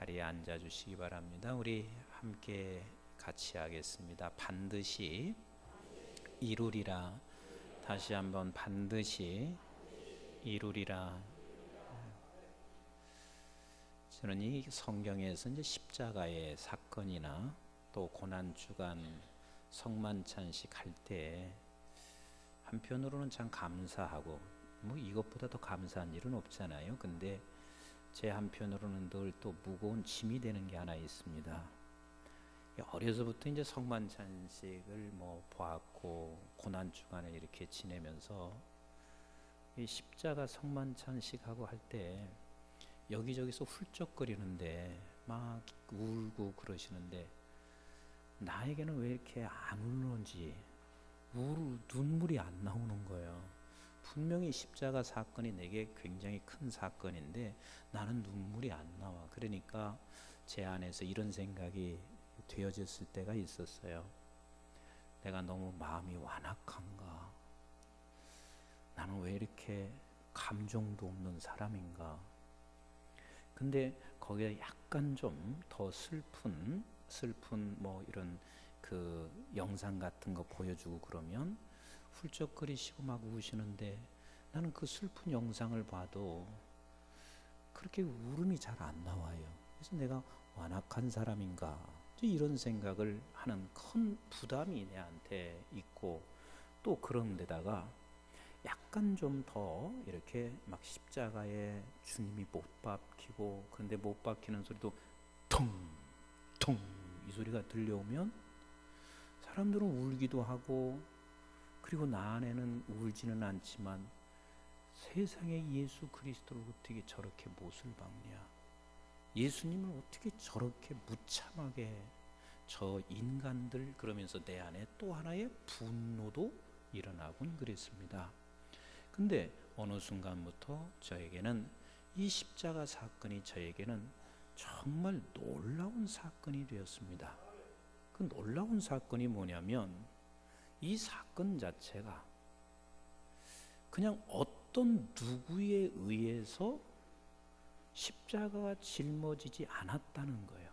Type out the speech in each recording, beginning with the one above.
자리에 앉아 주시기 바랍니다. 우리 함께 같이 하겠습니다. 반드시 이루리라. 다시 한번 반드시 이루리라. 저는 이 성경에서 이제 십자가의 사건이나 또 고난 주간 성만찬식 할 때 한편으로는 참 감사하고 뭐 이것보다 더 감사한 일은 없잖아요. 근데 제 한편으로는 늘 또 무거운 짐이 되는 게 하나 있습니다. 어려서부터 이제 성만찬식을 뭐 보았고 고난 주간을 이렇게 지내면서 이 십자가 성만찬식하고 할 때 여기저기서 훌쩍거리는데 막 울고 그러시는데 나에게는 왜 이렇게 안 울는지 눈물이 안 나오는 거예요. 분명히 십자가 사건이 내게 굉장히 큰 사건인데 나는 눈물이 안 나와. 그러니까 제 안에서 이런 생각이 되어졌을 때가 있었어요. 내가 너무 마음이 완악한가? 나는 왜 이렇게 감정도 없는 사람인가? 근데 거기에 약간 좀 더 슬픈 뭐 이런 그 영상 같은 거 보여주고 그러면 훌쩍거리시고 막 우시는데 나는 그 슬픈 영상을 봐도 그렇게 울음이 잘 안 나와요. 그래서 내가 완악한 사람인가? 이런 생각을 하는 큰 부담이 내한테 있고 또 그런 데다가 약간 좀 더 이렇게 막 십자가에 주님이 못 박히고 그런데 못 박히는 소리도 퉁퉁 이 소리가 들려오면 사람들은 울기도 하고 그리고 나 안에는 울지는 않지만 세상에 예수 그리스도를 어떻게 저렇게 못을 박냐, 예수님을 어떻게 저렇게 무참하게 저 인간들, 그러면서 내 안에 또 하나의 분노도 일어나곤 그랬습니다. 근데 어느 순간부터 저에게는 이 십자가 사건이 저에게는 정말 놀라운 사건이 되었습니다. 그 놀라운 사건이 뭐냐면 이 사건 자체가 그냥 어떤 누구에 의해서 십자가가 짊어지지 않았다는 거예요.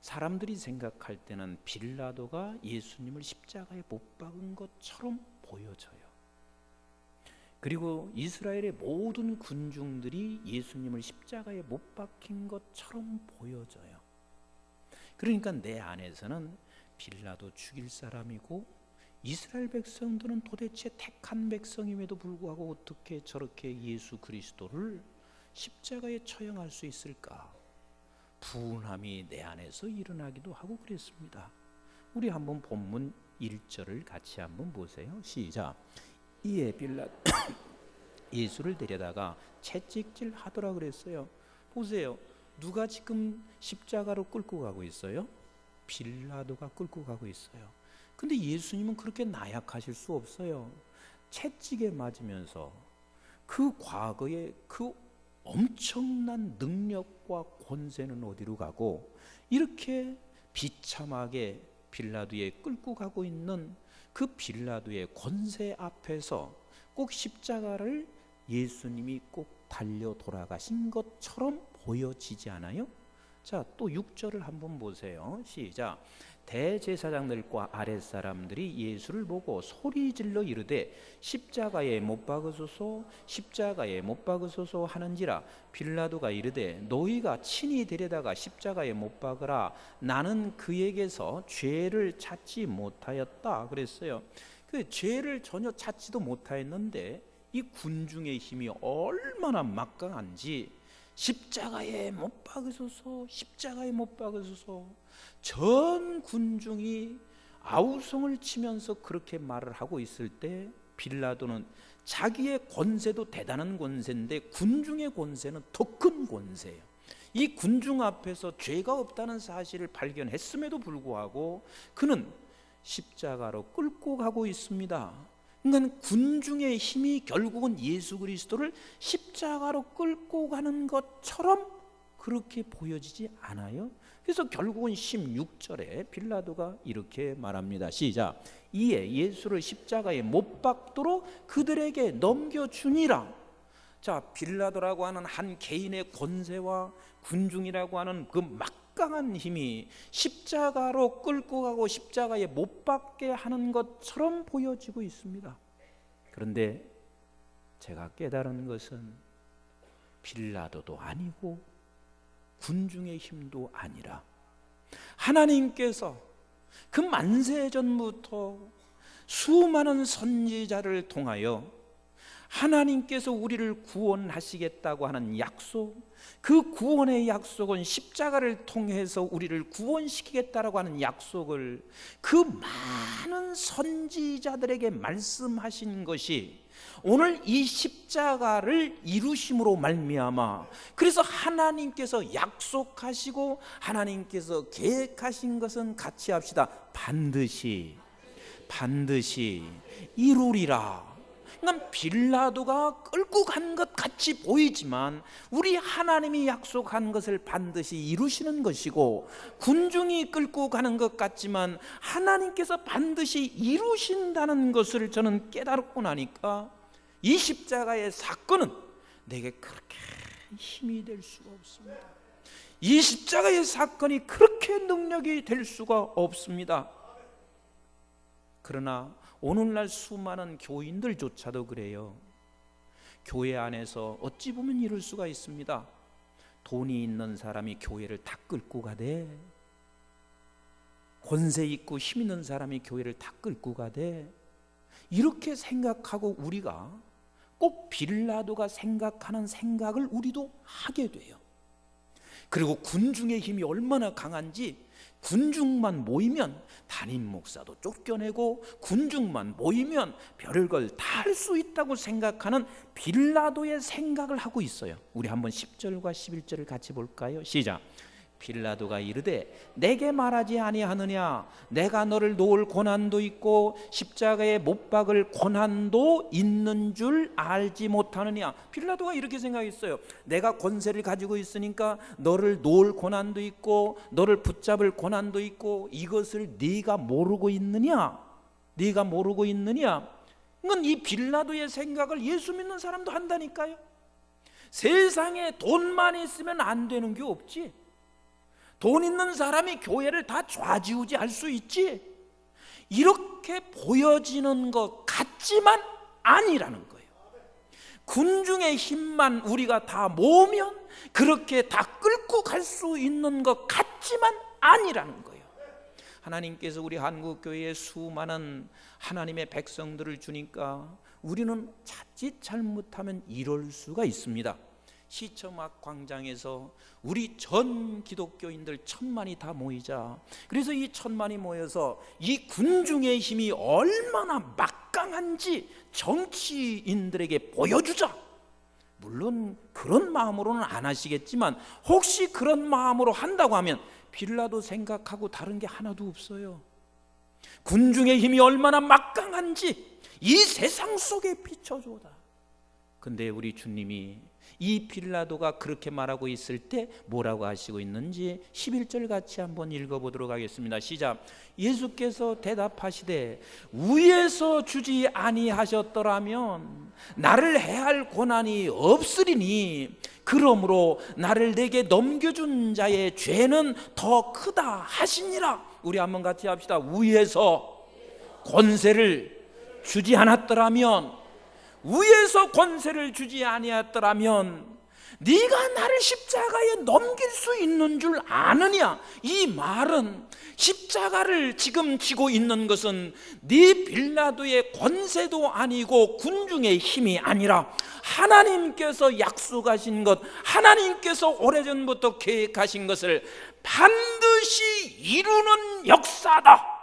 사람들이 생각할 때는 빌라도가 예수님을 십자가에 못 박은 것처럼 보여져요. 그리고 이스라엘의 모든 군중들이 예수님을 십자가에 못 박힌 것처럼 보여져요. 그러니까 내 안에서는 빌라도 죽일 사람이고 이스라엘 백성들은 도대체 택한 백성임에도 불구하고 어떻게 저렇게 예수 그리스도를 십자가에 처형할 수 있을까? 분함이 내 안에서 일어나기도 하고 그랬습니다. 우리 한번 본문 1절을 같이 한번 보세요. 시작. 이에 빌라도 예수를 데려다가 채찍질 하더라 그랬어요. 보세요. 누가 지금 십자가로 끌고 가고 있어요? 빌라도가 끌고 가고 있어요. 근데 예수님은 그렇게 나약하실 수 없어요. 채찍에 맞으면서 그 과거의 그 엄청난 능력과 권세는 어디로 가고 이렇게 비참하게 빌라도에 끌고 가고 있는 그 빌라도의 권세 앞에서 꼭 십자가를 예수님이 꼭 달려 돌아가신 것처럼 보여지지 않아요? 자, 또 6절을 한번 보세요. 시작. 대제사장들과 아랫사람들이 예수를 보고 소리질러 이르되 십자가에 못 박으소서 십자가에 못 박으소서 하는지라. 빌라도가 이르되 너희가 친히 데려다가 십자가에 못 박으라. 나는 그에게서 죄를 찾지 못하였다 그랬어요. 그 죄를 전혀 찾지도 못하였는데 이 군중의 힘이 얼마나 막강한지 십자가에 못 박으소서 십자가에 못 박으소서 전 군중이 아우성을 치면서 그렇게 말을 하고 있을 때 빌라도는 자기의 권세도 대단한 권세인데 군중의 권세는 더 큰 권세예요. 이 군중 앞에서 죄가 없다는 사실을 발견했음에도 불구하고 그는 십자가로 끌고 가고 있습니다. 그러니까 군중의 힘이 결국은 예수 그리스도를 십자가로 끌고 가는 것처럼 그렇게 보여지지 않아요? 그래서 결국은 16절에 빌라도가 이렇게 말합니다. 시작. 이에 예수를 십자가에 못 박도록 그들에게 넘겨주니라. 자, 빌라도라고 하는 한 개인의 권세와 군중이라고 하는 그 막강한 힘이 십자가로 끌고 가고 십자가에 못 박게 하는 것처럼 보여지고 있습니다. 그런데 제가 깨달은 것은 빌라도도 아니고 군중의 힘도 아니라 하나님께서 그 만세 전부터 수많은 선지자를 통하여 하나님께서 우리를 구원하시겠다고 하는 약속, 그 구원의 약속은 십자가를 통해서 우리를 구원시키겠다라고 하는 약속을 그 많은 선지자들에게 말씀하신 것이 오늘 이 십자가를 이루심으로 말미암아, 그래서 하나님께서 약속하시고 하나님께서 계획하신 것은 같이 합시다. 반드시 이루리라. 그러니까 빌라도가 끌고 간 것 같이 보이지만 우리 하나님이 약속한 것을 반드시 이루시는 것이고, 군중이 끌고 가는 것 같지만 하나님께서 반드시 이루신다는 것을 저는 깨달고 나니까 이 십자가의 사건은 내게 그렇게 힘이 될 수가 없습니다. 이 십자가의 사건이 그렇게 능력이 될 수가 없습니다. 그러나 오늘날 수많은 교인들조차도 그래요. 교회 안에서 어찌 보면 이럴 수가 있습니다. 돈이 있는 사람이 교회를 다 끌고 가대, 권세 있고 힘 있는 사람이 교회를 다 끌고 가대, 이렇게 생각하고 우리가 꼭 빌라도가 생각하는 생각을 우리도 하게 돼요. 그리고 군중의 힘이 얼마나 강한지, 군중만 모이면 담임 목사도 쫓겨내고 군중만 모이면 별걸 다 할 수 있다고 생각하는 빌라도의 생각을 하고 있어요. 우리 한번 10절과 11절을 같이 볼까요? 시작. 빌라도가 이르되 내게 말하지 아니하느냐, 내가 너를 놓을 고난도 있고 십자가에 못 박을 고난도 있는 줄 알지 못하느냐. 빌라도가 이렇게 생각했어요. 내가 권세를 가지고 있으니까 너를 놓을 고난도 있고 너를 붙잡을 고난도 있고 이것을 네가 모르고 있느냐? 네가 모르고 있느냐? 이건 이 빌라도의 생각을 예수 믿는 사람도 한다니까요. 세상에 돈만 있으면 안 되는 게 없지. 돈 있는 사람이 교회를 다 좌지우지할 수 있지. 이렇게 보여지는 것 같지만 아니라는 거예요. 군중의 힘만 우리가 다 모으면 그렇게 다 끌고 갈 수 있는 것 같지만 아니라는 거예요. 하나님께서 우리 한국교회에 수많은 하나님의 백성들을 주니까 우리는 자칫 잘못하면 이럴 수가 있습니다. 시청막 광장에서 우리 전 기독교인들 1000만이 다 모이자. 그래서 이 1000만이 모여서 이 군중의 힘이 얼마나 막강한지 정치인들에게 보여주자. 물론 그런 마음으로는 안 하시겠지만 혹시 그런 마음으로 한다고 하면 빌라도 생각하고 다른 게 하나도 없어요. 군중의 힘이 얼마나 막강한지 이 세상 속에 비춰줘다. 근데 우리 주님이 이 빌라도가 그렇게 말하고 있을 때 뭐라고 하시고 있는지 11절 같이 한번 읽어보도록 하겠습니다. 시작. 예수께서 대답하시되 위에서 주지 아니하셨더라면 나를 해할 권한이 없으리니 그러므로 나를 내게 넘겨준 자의 죄는 더 크다 하시니라. 우리 한번 같이 합시다. 위에서 권세를 주지 않았더라면, 위에서 권세를 주지 아니었더라면 네가 나를 십자가에 넘길 수 있는 줄 아느냐. 이 말은 십자가를 지금 지고 있는 것은 네 빌라도의 권세도 아니고 군중의 힘이 아니라 하나님께서 약속하신 것, 하나님께서 오래전부터 계획하신 것을 반드시 이루는 역사다.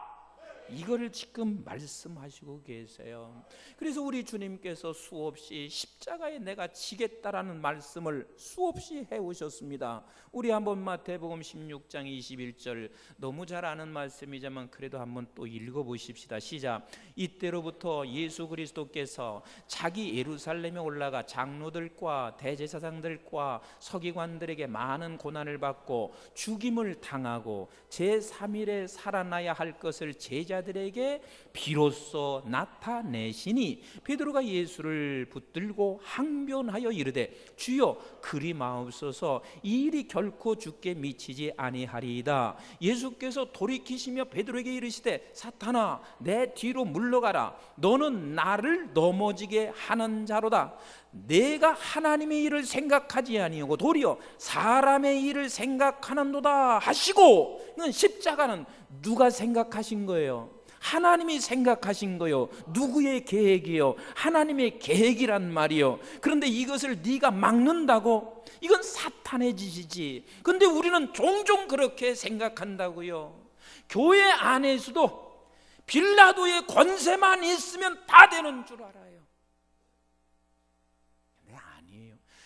이거를 지금 말씀하시고 계세요. 그래서 우리 주님께서 수없이 십자가에 내가 지겠다라는 말씀을 수없이 해오셨습니다. 우리 한번 마태복음 16장 21절, 너무 잘 아는 말씀이지만 그래도 한번 또 읽어보십시다. 시작. 이때로부터 예수 그리스도께서 자기 예루살렘에 올라가 장로들과 대제사장들과 서기관들에게 많은 고난을 받고 죽임을 당하고 제3일에 살아나야 할 것을 제자 제자들에게 비로소 나타내시니 베드로가 예수를 붙들고 항변하여 이르되 주여 그리 마옵소서 이 일이 결코 주께 미치지 아니하리이다. 예수께서 돌이키시며 베드로에게 이르시되 사탄아 내 뒤로 물러가라. 너는 나를 넘어지게 하는 자로다. 내가 하나님의 일을 생각하지 아니하고 도리어 사람의 일을 생각하는도다 하시고, 이건 십자가는 누가 생각하신 거예요? 하나님이 생각하신 거요. 누구의 계획이요? 하나님의 계획이란 말이요. 그런데 이것을 네가 막는다고? 이건 사탄의 짓이지. 그런데 우리는 종종 그렇게 생각한다고요. 교회 안에서도 빌라도의 권세만 있으면 다 되는 줄 알아요.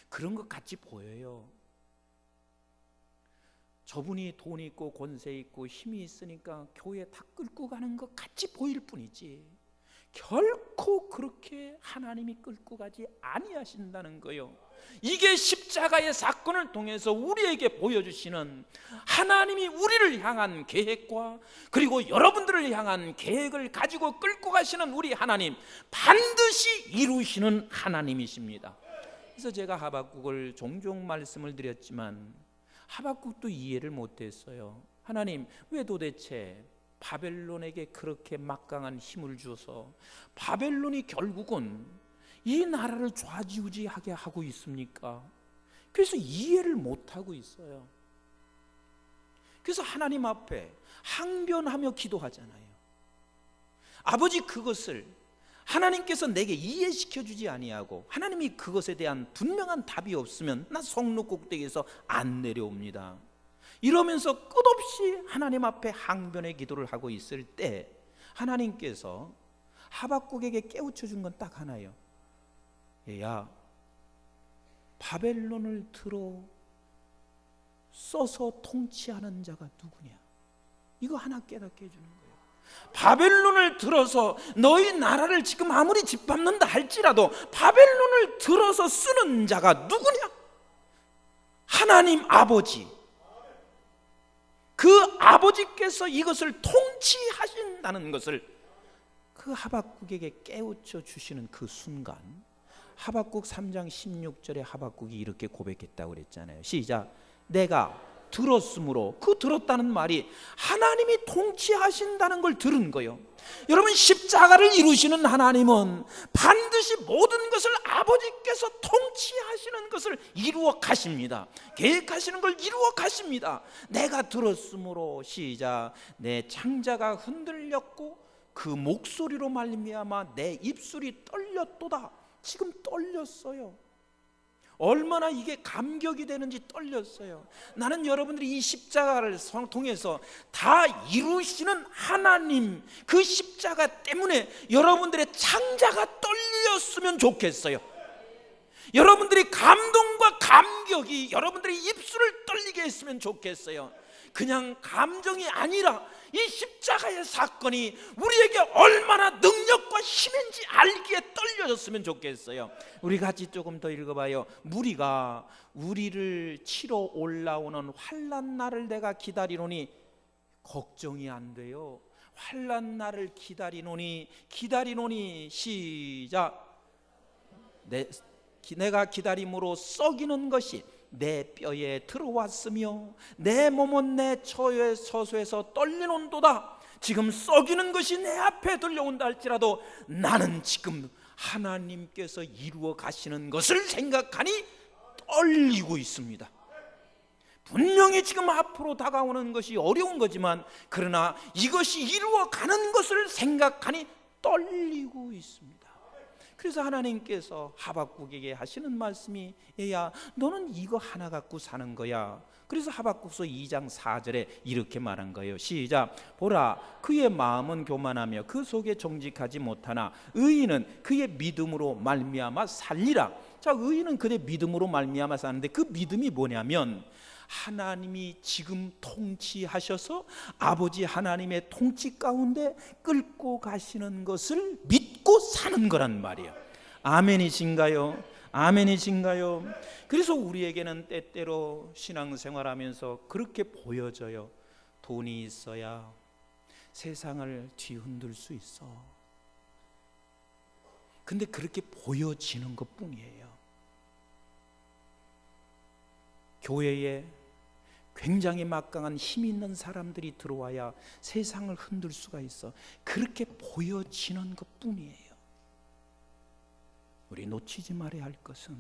그런 것 같이 보여요. 저분이 돈 있고 권세 있고 힘이 있으니까 교회 다 끌고 가는 것 같이 보일 뿐이지 결코 그렇게 하나님이 끌고 가지 아니하신다는 거요. 이게 십자가의 사건을 통해서 우리에게 보여주시는 하나님이 우리를 향한 계획과 그리고 여러분들을 향한 계획을 가지고 끌고 가시는 우리 하나님, 반드시 이루시는 하나님이십니다. 그래서 제가 하박국을 종종 말씀을 드렸지만 하박국도 이해를 못했어요. 하나님 왜 도대체 바벨론에게 그렇게 막강한 힘을 주어서 바벨론이 결국은 이 나라를 좌지우지하게 하고 있습니까? 그래서 이해를 못하고 있어요. 그래서 하나님 앞에 항변하며 기도하잖아요. 아버지, 그것을 하나님께서 내게 이해시켜 주지 아니하고 하나님이 그것에 대한 분명한 답이 없으면 나 성로 꼭대기에서 안 내려옵니다. 이러면서 끝없이 하나님 앞에 항변의 기도를 하고 있을 때 하나님께서 하박국에게 깨우쳐 준 건 딱 하나예요. 얘야, 바벨론을 들어 써서 통치하는 자가 누구냐? 이거 하나 깨닫게 해주는 거예요. 바벨론을 들어서 너희 나라를 지금 아무리 짓밟는다 할지라도 바벨론을 들어서 쓰는 자가 누구냐? 하나님 아버지. 그 아버지께서 이것을 통치하신다는 것을 그 하박국에게 깨우쳐 주시는 그 순간, 하박국 3장 16절에 하박국이 이렇게 고백했다고 그랬잖아요. 시작. 내가 들었으므로, 그 들었다는 말이 하나님이 통치하신다는 걸 들은 거예요. 여러분, 십자가를 이루시는 하나님은 반드시 모든 것을 아버지께서 통치하시는 것을 이루어 가십니다. 계획하시는 걸 이루어 가십니다. 내가 들었으므로, 시작. 내 창자가 흔들렸고 그 목소리로 말미암아 내 입술이 떨렸도다. 지금 떨렸어요. 얼마나 이게 감격이 되는지 떨렸어요. 나는 여러분들이 이 십자가를 통해서 다 이루시는 하나님, 그 십자가 때문에 여러분들의 창자가 떨렸으면 좋겠어요. 여러분들이 감동과 감격이 여러분들의 입술을 떨리게 했으면 좋겠어요. 그냥 감정이 아니라 이 십자가의 사건이 우리에게 얼마나 능력과 힘인지 알기에 떨려졌으면 좋겠어요. 우리 같이 조금 더 읽어봐요. 무리가 우리를 치러 올라오는 환난 날을 내가 기다리노니, 걱정이 안 돼요. 환난 날을 기다리노니, 시작. 내가 기다림으로 썩이는 것이 내 뼈에 들어왔으며 내 몸은 내 처의 서수에서 떨리는도다. 지금 썩이는 것이 내 앞에 들려온다 할지라도 나는 지금 하나님께서 이루어 가시는 것을 생각하니 떨리고 있습니다. 분명히 지금 앞으로 다가오는 것이 어려운 거지만, 그러나 이것이 이루어 가는 것을 생각하니 떨리고 있습니다. 그래서 하나님께서 하박국에게 하시는 말씀이, 얘야 너는 이거 하나 갖고 사는 거야. 그래서 하박국서 2장 4절에 이렇게 말한 거예요. 시작. 보라, 그의 마음은 교만하며 그 속에 정직하지 못하나 의인은 그의 믿음으로 말미암아 살리라. 자, 의인은 그의 믿음으로 말미암아 사는데 그 믿음이 뭐냐면, 하나님이 지금 통치하셔서 아버지 하나님의 통치 가운데 끌고 가시는 것을 믿고 사는 거란 말이에요. 아멘이신가요? 아멘이신가요? 그래서 우리에게는 때때로 신앙생활하면서 그렇게 보여져요. 돈이 있어야, 세상을 뒤흔들 수 있어. 근데 그렇게 보여지는 것뿐이에요. 교회에 굉장히 막강한 힘 있는 사람들이 들어와야 세상을 흔들 수가 있어. 그렇게 보여지는 것뿐이에요. 우리 놓치지 말아야 할 것은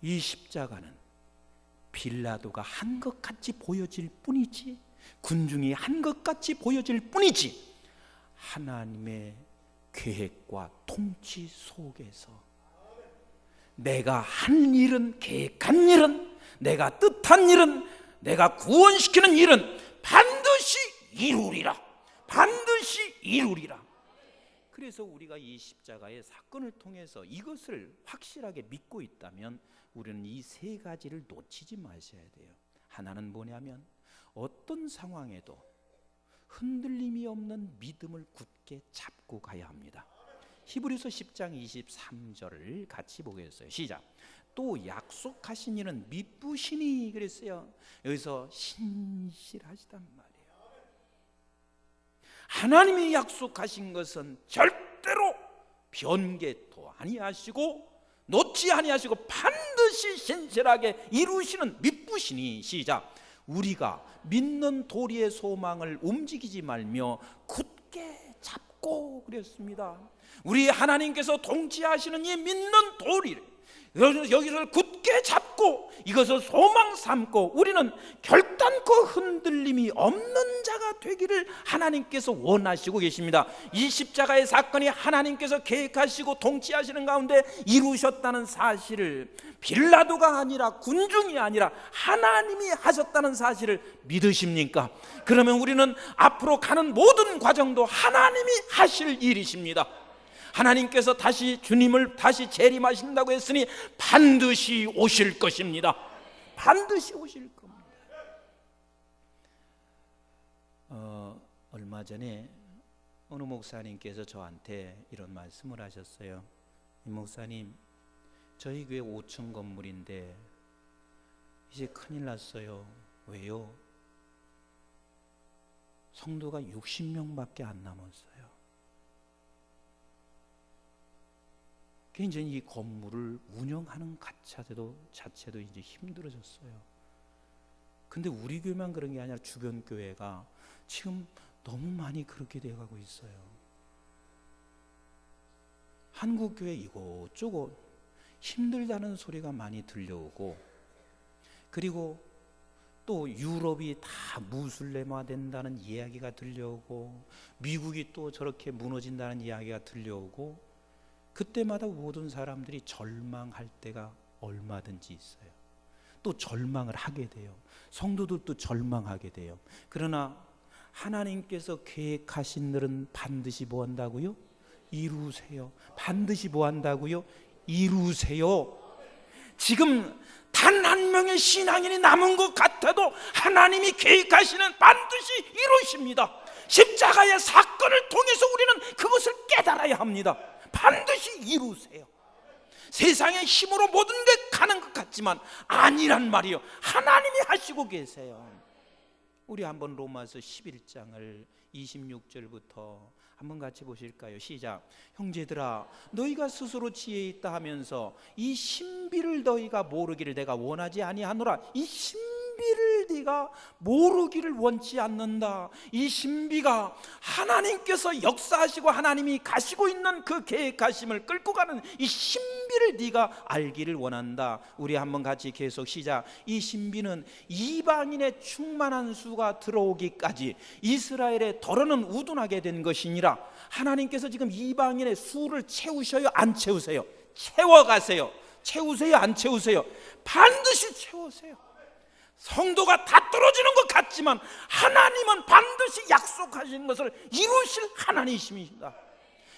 이 십자가는 빌라도가 한 것 같이 보여질 뿐이지, 군중이 한 것 같이 보여질 뿐이지, 하나님의 계획과 통치 속에서 내가 한 일은, 계획한 일은, 내가 뜻한 일은, 내가 구원시키는 일은 반드시 이루리라. 반드시 이루리라. 그래서 우리가 이 십자가의 사건을 통해서 이것을 확실하게 믿고 있다면 우리는 이 세 가지를 놓치지 마셔야 돼요. 하나는 뭐냐면 어떤 상황에도 흔들림이 없는 믿음을 굳게 잡고 가야 합니다. 히브리서 10장 23절을 같이 보겠어요. 시작. 또 약속하신 이는 미쁘시니 그랬어요. 여기서 신실하시단 말이에요. 하나님이 약속하신 것은 절대로 변개도 아니하시고 놓지 아니하시고 반드시 신실하게 이루시는 미쁘시니. 시작. 우리가 믿는 도리의 소망을 움직이지 말며 굳게 잡고 그랬습니다. 우리 하나님께서 통치하시는 이 믿는 도리를 여기를 굳게 잡고 이것을 소망 삼고 우리는 결단코 흔들림이 없는 자가 되기를 하나님께서 원하시고 계십니다. 이 십자가의 사건이 하나님께서 계획하시고 통치하시는 가운데 이루셨다는 사실을 빌라도가 아니라 군중이 아니라 하나님이 하셨다는 사실을 믿으십니까? 그러면 우리는 앞으로 가는 모든 과정도 하나님이 하실 일이십니다. 하나님께서 다시 주님을 다시 재림하신다고 했으니 반드시 오실 것입니다. 반드시 오실 겁니다. 얼마 전에 어느 목사님께서 저한테 이런 말씀을 하셨어요. 이 목사님, 저희 교회 5층 건물인데 이제 큰일 났어요. 왜요? 성도가 60명밖에 안 남았어요. 굉장히 이 건물을 운영하는 자체도 이제 힘들어졌어요. 근데 우리 교회만 그런 게 아니라 주변 교회가 지금 너무 많이 그렇게 돼가고 있어요. 한국 교회 이곳저곳 힘들다는 소리가 많이 들려오고, 그리고 또 유럽이 다 무슬림화 된다는 이야기가 들려오고, 미국이 또 저렇게 무너진다는 이야기가 들려오고, 그때마다 모든 사람들이 절망할 때가 얼마든지 있어요. 또 절망을 하게 돼요. 성도들도 절망하게 돼요. 그러나 하나님께서 계획하신 일은 반드시 뭐 한다고요? 이루세요. 반드시 뭐 한다고요? 이루세요. 지금 단 한 명의 신앙인이 남은 것 같아도 하나님이 계획하시는 반드시 이루십니다. 십자가의 사건을 통해서 우리는 그것을 깨달아야 합니다. 반드시 이루세요. 세상의 힘으로 모든 게 가는 것 같지만 아니란 말이요. 하나님이 하시고 계세요. 우리 한번 로마서 11장을 26절부터 한번 같이 보실까요? 시작. 형제들아, 너희가 스스로 지혜 있다 하면서 이 신비를 너희가 모르기를 내가 원하지 아니하노라. 이 신비를 네가 모르기를 원치 않는다. 이 신비가 하나님께서 역사하시고 하나님이 가시고 있는 그 계획하심을 끌고 가는 이 신비를 네가 알기를 원한다. 우리 한번 같이 계속 시작. 이 신비는 이방인의 충만한 수가 들어오기까지 이스라엘의 더러는 우둔하게 된 것이니라. 하나님께서 지금 이방인의 수를 채우셔요? 안 채우세요? 채워가세요. 채우세요? 안 채우세요? 반드시 채우세요. 성도가 다 떨어지는 것 같지만 하나님은 반드시 약속하신 것을 이루실 하나님이십니다.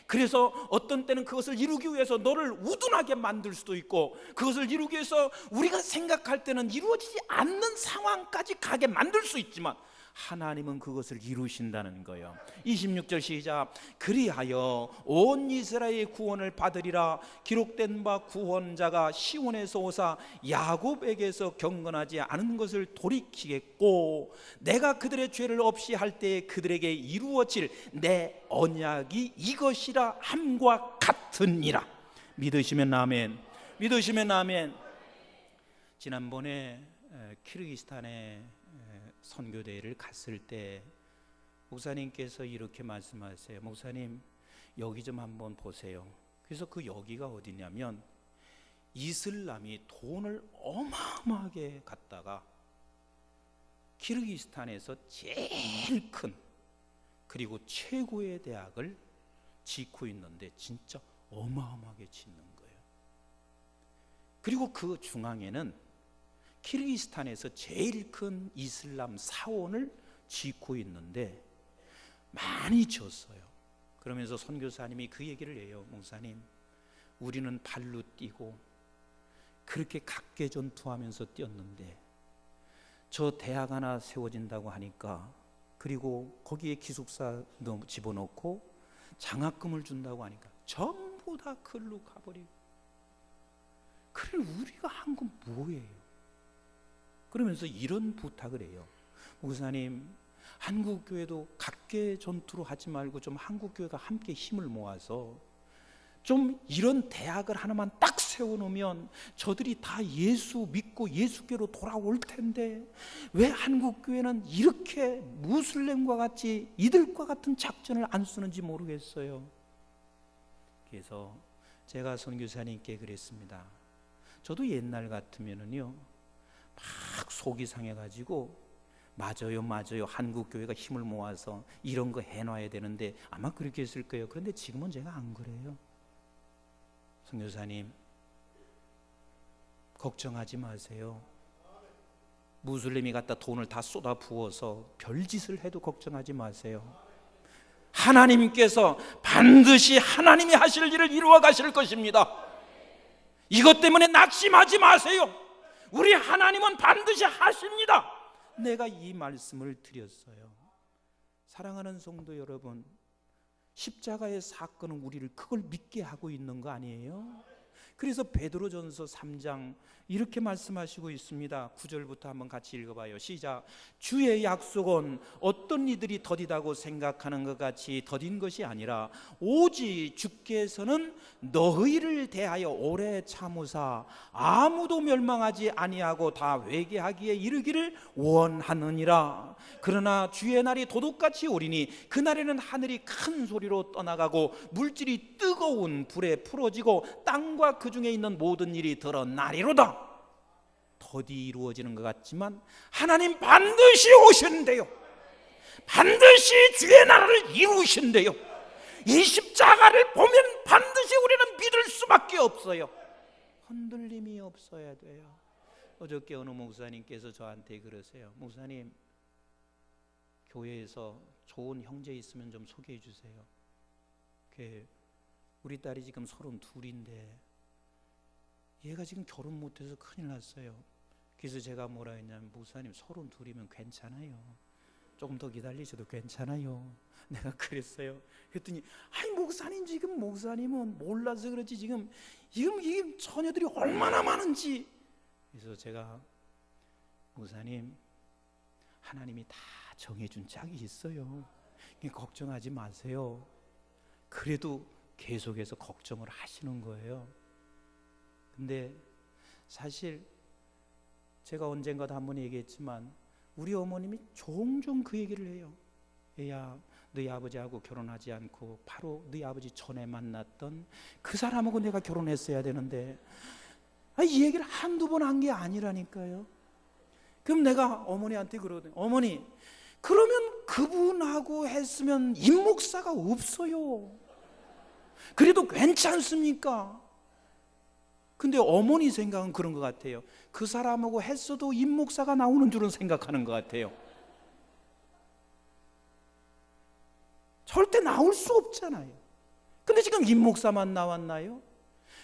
그래서 어떤 때는 그것을 이루기 위해서 너를 우둔하게 만들 수도 있고, 그것을 이루기 위해서 우리가 생각할 때는 이루어지지 않는 상황까지 가게 만들 수 있지만, 하나님은 그것을 이루신다는 거예요. 26절 시작. 그리하여 온 이스라엘의 구원을 받으리라. 기록된 바 구원자가 시온에서 오사 야곱에게서 경건하지 않은 것을 돌이키겠고 내가 그들의 죄를 없이 할 때에 그들에게 이루어질 내 언약이 이것이라 함과 같으니라. 믿으시면 아멘. 믿으시면 아멘. 지난번에 키르기스탄에 선교대회를 갔을 때 목사님께서 이렇게 말씀하세요. 목사님, 여기 좀 한번 보세요. 그래서 그 여기가 어디냐면 이슬람이 돈을 어마어마하게 갖다가 키르기스탄에서 제일 큰 그리고 최고의 대학을 짓고 있는데 진짜 어마어마하게 짓는 거예요. 그리고 그 중앙에는 키르기스탄에서 제일 큰 이슬람 사원을 짓고 있는데 많이 졌어요. 그러면서 선교사님이 그 얘기를 해요. 목사님, 우리는 발로 뛰고 그렇게 각계 전투하면서 뛰었는데 저 대학 하나 세워진다고 하니까 그리고 거기에 기숙사 집어넣고 장학금을 준다고 하니까 전부 다 글로 가버리고 그래 우리가 한 건 뭐예요? 그러면서 이런 부탁을 해요. 목사님, 한국교회도 각계 전투로 하지 말고 좀 한국교회가 함께 힘을 모아서 좀 이런 대학을 하나만 딱 세워놓으면 저들이 다 예수 믿고 예수교로 돌아올 텐데 왜 한국교회는 이렇게 무슬림과 같이 이들과 같은 작전을 안 쓰는지 모르겠어요. 그래서 제가 선교사님께 그랬습니다. 저도 옛날 같으면은요 막 속이 상해가지고 맞아요 한국교회가 힘을 모아서 이런 거 해놔야 되는데 아마 그렇게 했을 거예요. 그런데 지금은 제가 안 그래요. 선교사님, 걱정하지 마세요. 무슬림이 갖다 돈을 다 쏟아 부어서 별짓을 해도 걱정하지 마세요. 하나님께서 반드시 하나님이 하실 일을 이루어 가실 것입니다. 이것 때문에 낙심하지 마세요. 우리 하나님은 반드시 하십니다. 내가 이 말씀을 드렸어요. 사랑하는 성도 여러분, 십자가의 사건은 우리를 그걸 믿게 하고 있는 거 아니에요? 그래서 베드로전서 3장 이렇게 말씀하시고 있습니다. 9절부터 한번 같이 읽어봐요. 시작. 주의 약속은 어떤 이들이 더디다고 생각하는 것 같이 더딘 것이 아니라 오직 주께서는 너희를 대하여 오래 참으사 아무도 멸망하지 아니하고 다 회개하기에 이르기를 원하느니라. 그러나 주의 날이 도둑같이 오리니 그날에는 하늘이 큰 소리로 떠나가고 물질이 뜨거운 불에 풀어지고 땅과 그 중에 있는 모든 일이 드러나리로다. 더디 이루어지는 것 같지만 하나님 반드시 오신대요. 반드시 주의 나라를 이루신대요. 이 십자가를 보면 반드시 우리는 믿을 수밖에 없어요. 흔들림이 없어야 돼요. 어저께 어느 목사님께서 저한테 그러세요. 목사님, 교회에서 좋은 형제 있으면 좀 소개해 주세요. 우리 딸이 지금 32인데 얘가 지금 결혼 못해서 큰일 났어요. 그래서 제가 뭐라 했냐면, 목사님 32이면 괜찮아요. 조금 더 기다리셔도 괜찮아요. 내가 그랬어요. 그랬더니 아이 목사님, 지금 목사님은 몰라서 그렇지 지금 이 처녀들이 얼마나 많은지. 그래서 제가, 목사님 하나님이 다 정해준 짝이 있어요. 걱정하지 마세요. 그래도 계속해서 걱정을 하시는 거예요. 근데 사실 제가 언젠가도 한번 얘기했지만 우리 어머님이 종종 그 얘기를 해요. 얘야, 너희 아버지하고 결혼하지 않고 바로 너희 아버지 전에 만났던 그 사람하고 내가 결혼했어야 되는데, 이 얘기를 한두 번 한 게 아니라니까요. 그럼 내가 어머니한테 그러거든요. 어머니, 그러면 그분하고 했으면 임목사가 없어요. 그래도 괜찮습니까? 근데 어머니 생각은 그런 것 같아요. 그 사람하고 했어도 임목사가 나오는 줄은 생각하는 것 같아요. 절대 나올 수 없잖아요. 근데 지금 임목사만 나왔나요?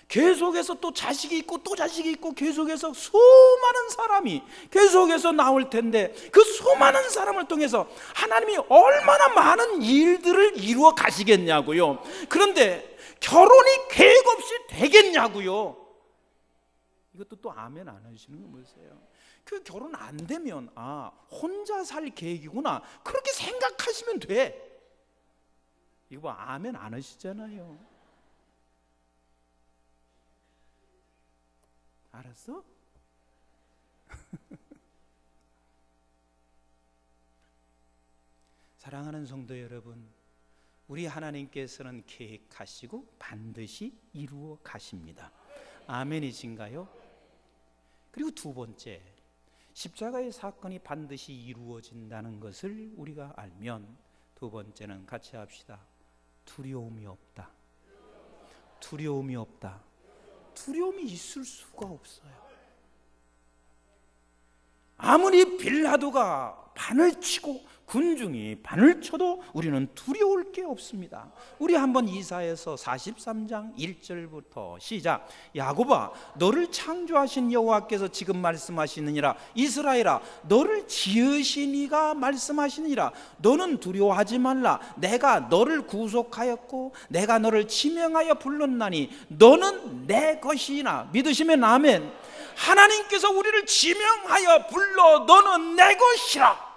계속해서 또 자식이 있고 또 자식이 있고 계속해서 수많은 사람이 사람이 계속해서 나올 텐데 그 수많은 사람을 통해서 하나님이 얼마나 많은 일들을 이루어 가시겠냐고요. 그런데 결혼이 계획 없이 되겠냐고요. 이것도 또 아멘 안 하시는 거 보세요. 그 결혼 안 되면 혼자 살 계획이구나 그렇게 생각하시면 돼. 이거 봐, 아멘 안 하시잖아요. 알았어? 사랑하는 성도 여러분, 우리 하나님께서는 계획하시고 반드시 이루어 가십니다. 아멘이신가요? 그리고 두 번째, 십자가의 사건이 반드시 이루어진다는 것을 우리가 알면 두 번째는 같이 합시다. 두려움이 없다. 두려움이 없다. 두려움이 있을 수가 없어요. 아무리 빌라도가 반을 치고 군중이 반을 쳐도 우리는 두려울 게 없습니다. 우리 한번 이사야서 43장 1절부터 시작. 야곱아, 너를 창조하신 여호와께서 지금 말씀하시느니라. 이스라엘아, 너를 지으신 이가 말씀하시느니라. 너는 두려워하지 말라. 내가 너를 구속하였고 내가 너를 지명하여 불렀나니 너는 내 것이나. 믿으시면 아멘. 하나님께서 우리를 지명하여 불러 너는 내 것이라.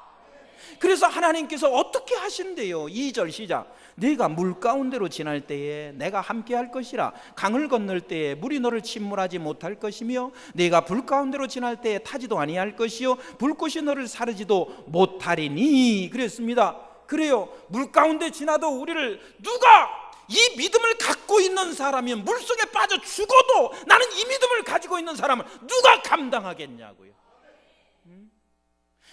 그래서 하나님께서 어떻게 하신대요? 2절 시작. 네가 물 가운데로 지날 때에 내가 함께 할 것이라. 강을 건널 때에 물이 너를 침몰하지 못할 것이며 네가 불 가운데로 지날 때에 타지도 아니할 것이요 불꽃이 너를 사르지도 못하리니. 그랬습니다. 그래요. 물 가운데 지나도 우리를 누가 이 믿음을 갖고 있는 사람이면 물속에 빠져 죽어도 나는 이 믿음을 가지고 있는 사람을 누가 감당하겠냐고요.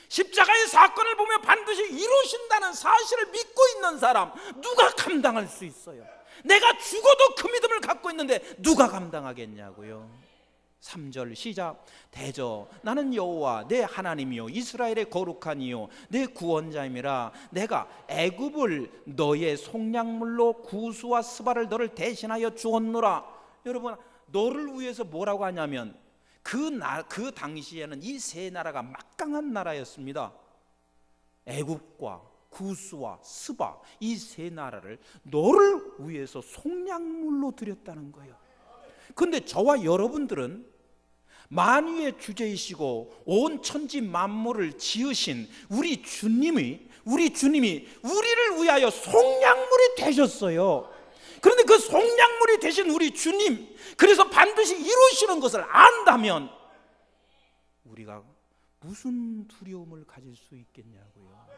십자가의 사건을 보며 반드시 이루신다는 사실을 믿고 있는 사람 누가 감당할 수 있어요? 내가 죽어도 그 믿음을 갖고 있는데 누가 감당하겠냐고요. 3절 시작. 대저 나는 여호와 내 하나님이요 이스라엘의 거룩한 이요 내 구원자임이라. 내가 애굽을 너의 속량물로 구수와 스바를 너를 대신하여 주었노라. 여러분, 너를 위해서 뭐라고 하냐면 그 당시에는 이 세 나라가 막강한 나라였습니다. 애굽과 구스와 스바, 이 세 나라를 너를 위해서 속량물로 드렸다는 거예요. 그런데 저와 여러분들은 만유의 주제이시고 온 천지 만물을 지으신 우리 주님이 우리를 위하여 속량물이 되셨어요. 그런데 그 속량물이 되신 우리 주님, 그래서 반드시 이루시는 것을 안다면 우리가 무슨 두려움을 가질 수 있겠냐고요.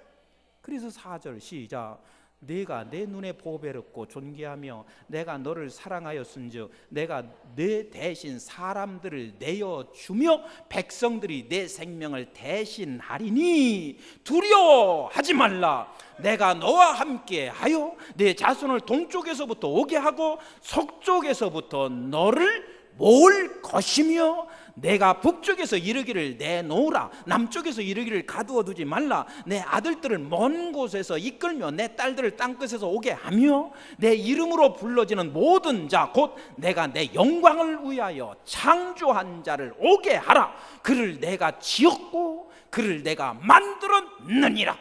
그래서 4절 시작. 내가 내 눈에 보배롭고 존귀하며 내가 너를 사랑하였은즉 내가 내 대신 사람들을 내어주며 백성들이 내 생명을 대신하리니 두려워하지 말라. 내가 너와 함께 하여 내 자손을 동쪽에서부터 오게 하고 서쪽에서부터 너를 모을 것이며 내가 북쪽에서 이르기를 내놓으라. 남쪽에서 이르기를 가두어 두지 말라. 내 아들들을 먼 곳에서 이끌며 내 딸들을 땅끝에서 오게 하며 내 이름으로 불러지는 모든 자 곧 내가 내 영광을 위하여 창조한 자를 오게 하라. 그를 내가 지었고 그를 내가 만들었느니라.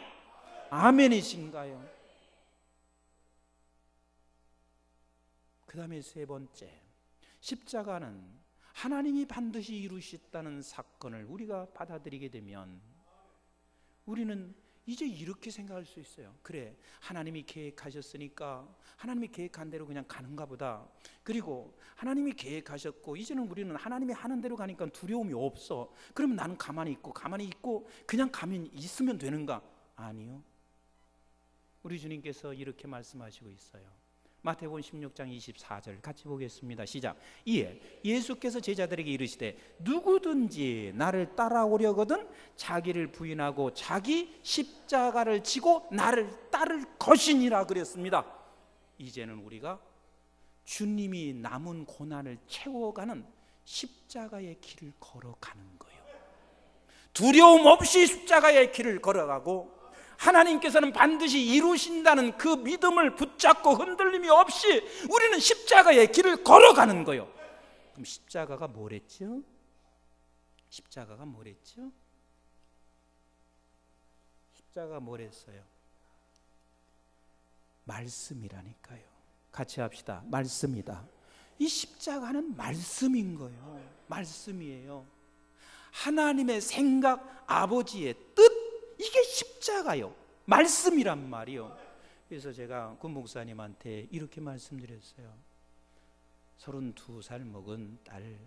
아멘이신가요? 그 다음에 세 번째, 십자가는 하나님이 반드시 이루셨다는 사건을 우리가 받아들이게 되면 우리는 이제 이렇게 생각할 수 있어요. 그래, 하나님이 계획하셨으니까 하나님이 계획한 대로 그냥 가는가 보다. 그리고 하나님이 계획하셨고 이제는 우리는 하나님이 하는 대로 가니까 두려움이 없어. 그러면 나는 가만히 있고 그냥 가만히 있으면 되는가? 아니요. 우리 주님께서 이렇게 말씀하시고 있어요. 마태복음 16장 24절 같이 보겠습니다. 시작. 이에 예수께서 제자들에게 이르시되 누구든지 나를 따라오려거든 자기를 부인하고 자기 십자가를 지고 나를 따를 것이니라 그랬습니다. 이제는 우리가 주님이 남은 고난을 채워가는 십자가의 길을 걸어가는 거예요. 두려움 없이 십자가의 길을 걸어가고 하나님께서는 반드시 이루신다는 그 믿음을 붙잡고 흔들림이 없이 우리는 십자가의 길을 걸어가는 거예요. 그럼 십자가가 뭐랬죠? 십자가가 뭐랬죠? 십자가가 뭐랬어요? 말씀이라니까요. 같이 합시다. 말씀이다. 이 십자가는 말씀인 거예요. 말씀이에요. 하나님의 생각, 아버지의 뜻, 이게 십자가요. 말씀이란 말이요. 그래서 제가 군 목사님한테 이렇게 말씀드렸어요. 32살 먹은 딸,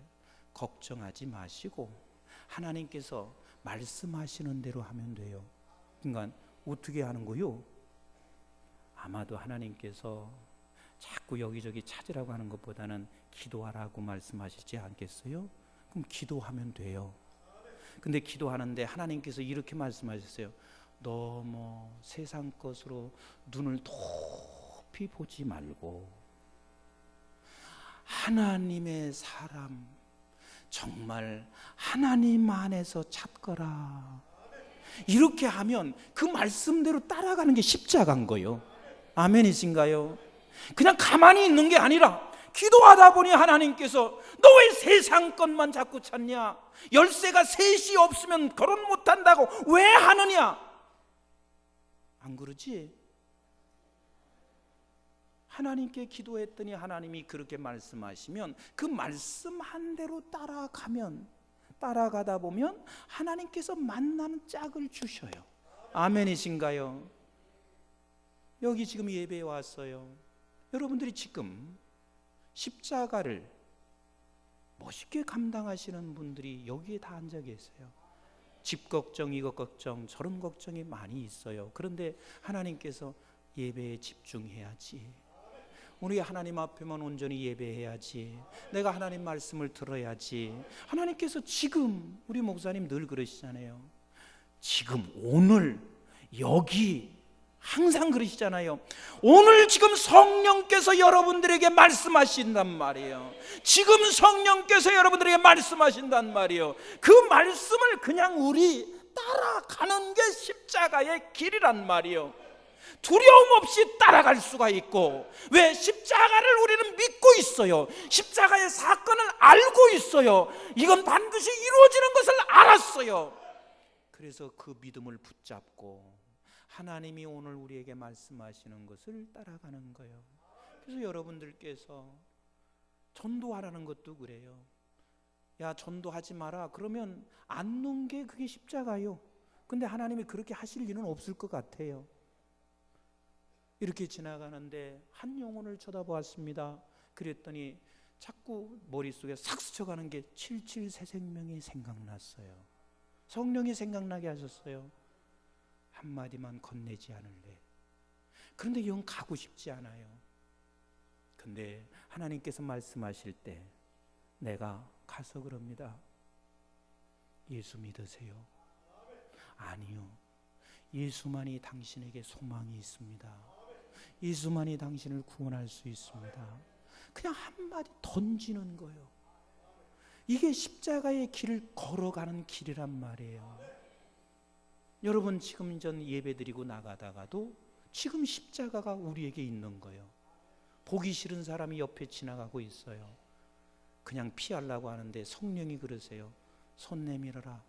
걱정하지 마시고 하나님께서 말씀하시는 대로 하면 돼요. 그러니까 어떻게 하는 거요? 아마도 하나님께서 자꾸 여기저기 찾으라고 하는 것보다는 기도하라고 말씀하시지 않겠어요? 그럼 기도하면 돼요. 근데 기도하는데 하나님께서 이렇게 말씀하셨어요. 너무 세상 것으로 눈을 높이 보지 말고 하나님의 사람, 정말 하나님 안에서 찾거라. 이렇게 하면 그 말씀대로 따라가는 게 십자가인 거예요. 아멘이신가요? 그냥 가만히 있는 게 아니라 기도하다 보니 하나님께서 너 왜 세상 것만 자꾸 찾냐? 열쇠가 셋이 없으면 결혼 못한다고 왜 하느냐? 안 그러지? 하나님께 기도했더니 하나님이 그렇게 말씀하시면 그 말씀한 대로 따라가다 보면 하나님께서 만나는 짝을 주셔요. 아멘이신가요? 여기 지금 예배에 왔어요. 여러분들이 지금 십자가를 멋있게 감당하시는 분들이 여기에 다 앉아 계세요. 집 걱정, 이것 걱정, 저런 걱정이 많이 있어요. 그런데 하나님께서 예배에 집중해야지, 우리 하나님 앞에만 온전히 예배해야지, 내가 하나님 말씀을 들어야지. 하나님께서 지금, 우리 목사님 늘 그러시잖아요. 지금 오늘 여기 항상 그러시잖아요. 오늘 지금 성령께서 여러분들에게 말씀하신단 말이에요. 지금 성령께서 여러분들에게 말씀하신단 말이에요. 그 말씀을 그냥 우리 따라가는 게 십자가의 길이란 말이에요. 두려움 없이 따라갈 수가 있고, 왜? 십자가를 우리는 믿고 있어요. 십자가의 사건을 알고 있어요. 이건 반드시 이루어지는 것을 알았어요. 그래서 그 믿음을 붙잡고 하나님이 오늘 우리에게 말씀하시는 것을 따라가는 거예요. 그래서 여러분들께서 전도하라는 것도 그래요. 야, 전도하지 마라 그러면 안 놓은 게 그게 십자가요. 근데 하나님이 그렇게 하실 일은 없을 것 같아요. 이렇게 지나가는데 한 영혼을 쳐다보았습니다. 그랬더니 자꾸 머릿속에 싹 스쳐가는 게 77 새 생명이 생각났어요. 성령이 생각나게 하셨어요. 한마디만 건네지 않을래. 그런데 영 가고 싶지 않아요. 근데 하나님께서 말씀하실 때 내가 가서 그럽니다. 예수 믿으세요? 아니요. 예수만이 당신에게 소망이 있습니다. 예수만이 당신을 구원할 수 있습니다. 그냥 한마디 던지는 거예요. 이게 십자가의 길을 걸어가는 길이란 말이에요. 여러분 지금 전 예배드리고 나가다가도 지금 십자가가 우리에게 있는 거예요. 보기 싫은 사람이 옆에 지나가고 있어요. 그냥 피하려고 하는데 성령이 그러세요. 손 내밀어라.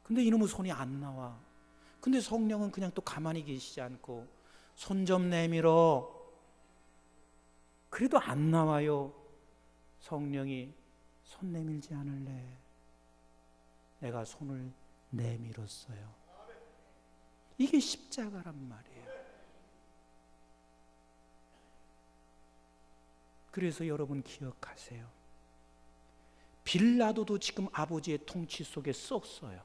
근데 이놈의 손이 안 나와. 근데 성령은 그냥 또 가만히 계시지 않고 손 좀 내밀어. 그래도 안 나와요. 성령이 손 내밀지 않을래. 내가 손을 내밀었어요. 이게 십자가란 말이에요. 그래서 여러분 기억하세요. 빌라도도 지금 아버지의 통치 속에 썼어요.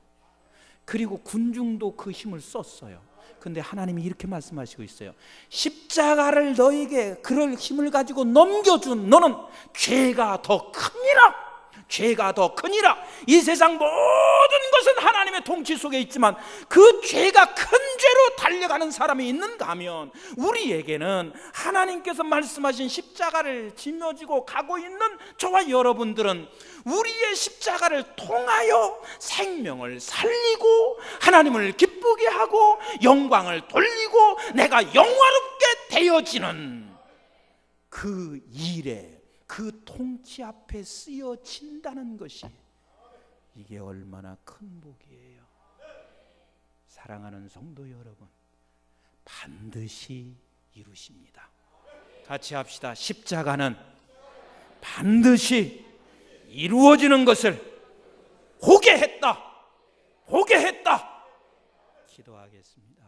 그리고 군중도 그 힘을 썼어요. 근데 하나님이 이렇게 말씀하시고 있어요. 십자가를 너에게 그럴 힘을 가지고 넘겨준 너는 죄가 더 크니라. 죄가 더 크니라. 이 세상 모든 것은 하나님의 통치 속에 있지만 그 죄가 큰 죄로 달려가는 사람이 있는가 하면 우리에게는 하나님께서 말씀하신 십자가를 짊어지고 가고 있는 저와 여러분들은 우리의 십자가를 통하여 생명을 살리고 하나님을 기쁘게 하고 영광을 돌리고 내가 영화롭게 되어지는 그 일에 그 통치 앞에 쓰여진다는 것이 이게 얼마나 큰 복이에요. 사랑하는 성도 여러분, 반드시 이루십니다. 같이 합시다. 십자가는 반드시 이루어지는 것을 보게 했다. 기도하겠습니다.